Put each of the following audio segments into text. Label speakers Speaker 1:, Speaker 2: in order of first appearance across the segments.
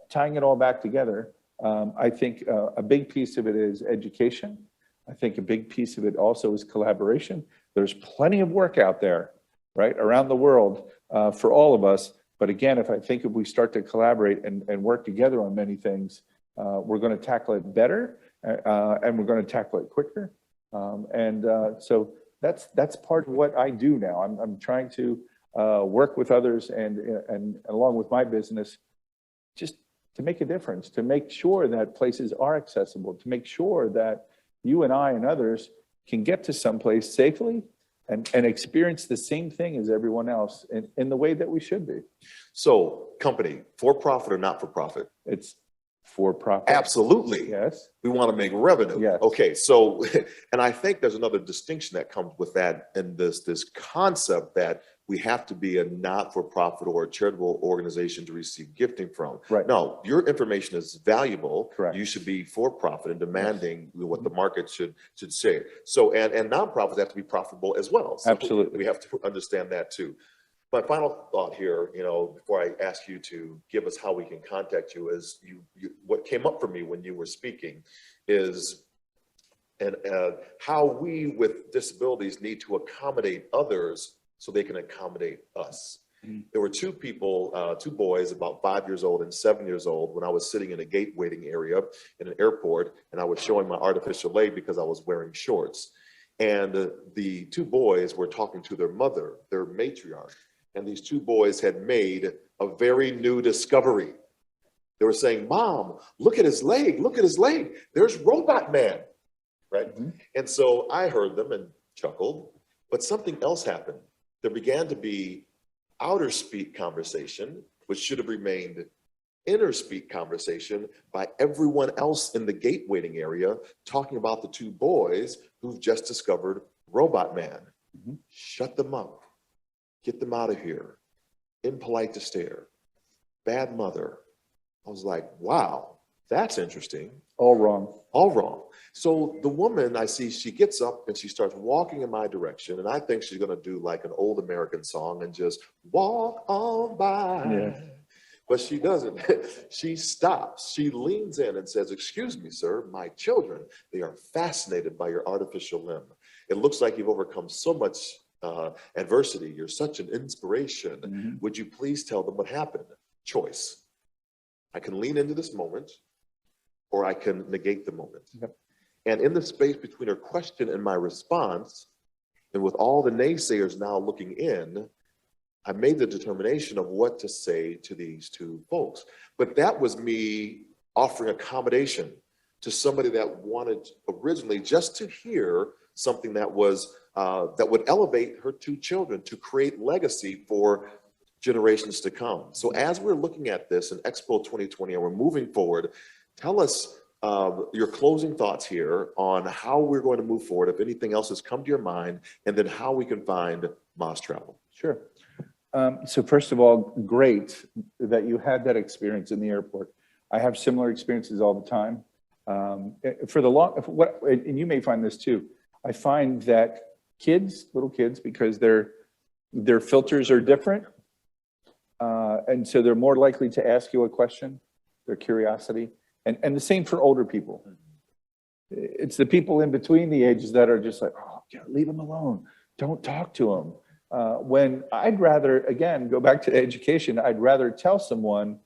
Speaker 1: tying it all back together, I think a big piece of it is education. I think a big piece of it also is collaboration. There's plenty of work out there, right, around the world for all of us. But again, if we start to collaborate and work together on many things, we're going to tackle it better and we're going to tackle it quicker. So that's part of what I do now. I'm trying to work with others and along with my business, just to make a difference, to make sure that places are accessible, to make sure that you and I and others can get to someplace safely and experience the same thing as everyone else in the way that we should be.
Speaker 2: So, company, for-profit or not-for-profit?
Speaker 1: It's for-profit.
Speaker 2: Absolutely.
Speaker 1: Yes.
Speaker 2: We want to make revenue.
Speaker 1: Yes.
Speaker 2: Okay, so, and I think there's another distinction that comes with that in this concept that we have to be a not-for-profit or a charitable organization to receive gifting from.
Speaker 1: Right.
Speaker 2: No, your information is valuable.
Speaker 1: Correct.
Speaker 2: You should be for-profit and demanding what the market should say. So, and nonprofits have to be profitable as well. So
Speaker 1: absolutely.
Speaker 2: We have to understand that too. My final thought here, before I ask you to give us how we can contact you, is what came up for me when you were speaking is how we with disabilities need to accommodate others so they can accommodate us. Mm-hmm. There were two people, two boys about 5 years old and 7 years old when I was sitting in a gate waiting area in an airport, and I was showing my artificial leg because I was wearing shorts. And the two boys were talking to their mother, their matriarch. And these two boys had made a very new discovery. They were saying, "Mom, look at his leg, look at his leg. There's Robot Man," right? Mm-hmm. And so I heard them and chuckled, but something else happened. There began to be outer speak conversation, which should have remained inner speak conversation by everyone else in the gate waiting area, talking about the two boys who've just discovered Robot Man. Mm-hmm. Shut them up. Get them out of here. Impolite to stare. Bad mother. I was like, wow, that's interesting.
Speaker 1: All wrong.
Speaker 2: All wrong. So the woman, I see, she gets up and she starts walking in my direction. And I think she's going to do like an old American song and just walk on by. Yeah. But she doesn't. She stops. She leans in and says, "Excuse me, sir, my children, they are fascinated by your artificial limb. It looks like you've overcome so much adversity. You're such an inspiration. Mm-hmm. Would you please tell them what happened?" Choice. I can lean into this moment or I can negate the moment. Yep. And in the space between her question and my response, and with all the naysayers now looking in, I made the determination of what to say to these two folks. But that was me offering accommodation to somebody that wanted originally just to hear something that was that would elevate her two children to create legacy for generations to come. So as we're looking at this in Expo 2020 and we're moving forward, tell us your closing thoughts here on how we're going to move forward, if anything else has come to your mind, and then how we can find Maahs Travel.
Speaker 1: Sure. So first of all, great that you had that experience in the airport. I have similar experiences all the time. And you may find this too. I find that little kids, because their filters are different, and so they're more likely to ask you a question, their curiosity, and the same for older people. It's the people in between the ages that are just like, "Oh, leave them alone. Don't talk to them." When I'd rather, again, go back to education, I'd rather tell someone,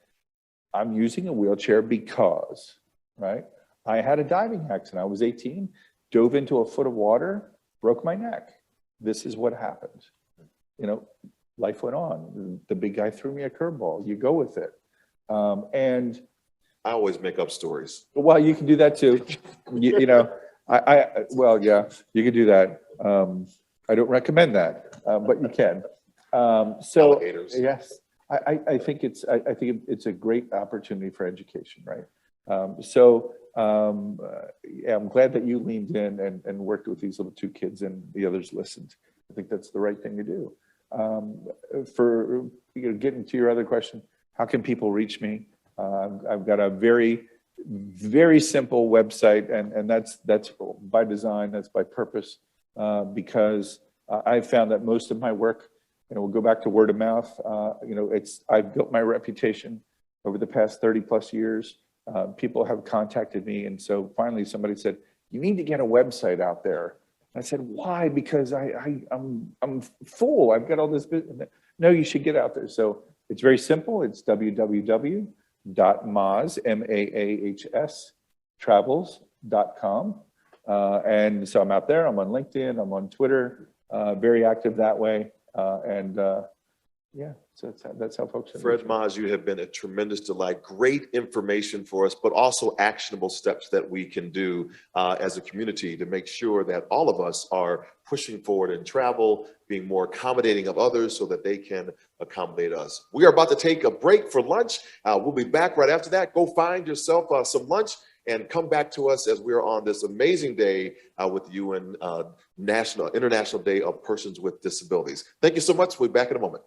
Speaker 1: "I'm using a wheelchair because," right? I had a diving accident. I was 18, dove into a foot of water, broke my neck. This is what happened. Life went on. The big guy threw me a curveball. You go with it. And
Speaker 2: I always make up stories.
Speaker 1: Well, you can do that too. Well, yeah, you can do that. I don't recommend that, but you can. So
Speaker 2: alligators.
Speaker 1: Yes, I think it's a great opportunity for education, right? Yeah, I'm glad that you leaned in and worked with these little two kids and the others listened. I think that's the right thing to do. For getting to your other question, how can people reach me? I've got a very, very simple website, and that's by design, that's by purpose, because I've found that most of my work, we'll go back to word of mouth. I've built my reputation over the past 30 plus years. People have contacted me. And so finally somebody said, you need to get a website out there. And I said, why? Because I'm full. I've got all this business. No, you should get out there. So it's very simple. It's www.maahs, M-A-A-H-S, travels.com. And so I'm out there. I'm on LinkedIn. I'm on Twitter. Very active that way. Yeah, so that's how folks.
Speaker 2: Fred Maahs, you have been a tremendous delight. Great information for us, but also actionable steps that we can do as a community to make sure that all of us are pushing forward in travel, being more accommodating of others so that they can accommodate us. We are about to take a break for lunch. We'll be back right after that. Go find yourself some lunch and come back to us as we are on this amazing day with the UN International Day of Persons with Disabilities. Thank you so much. We'll be back in a moment.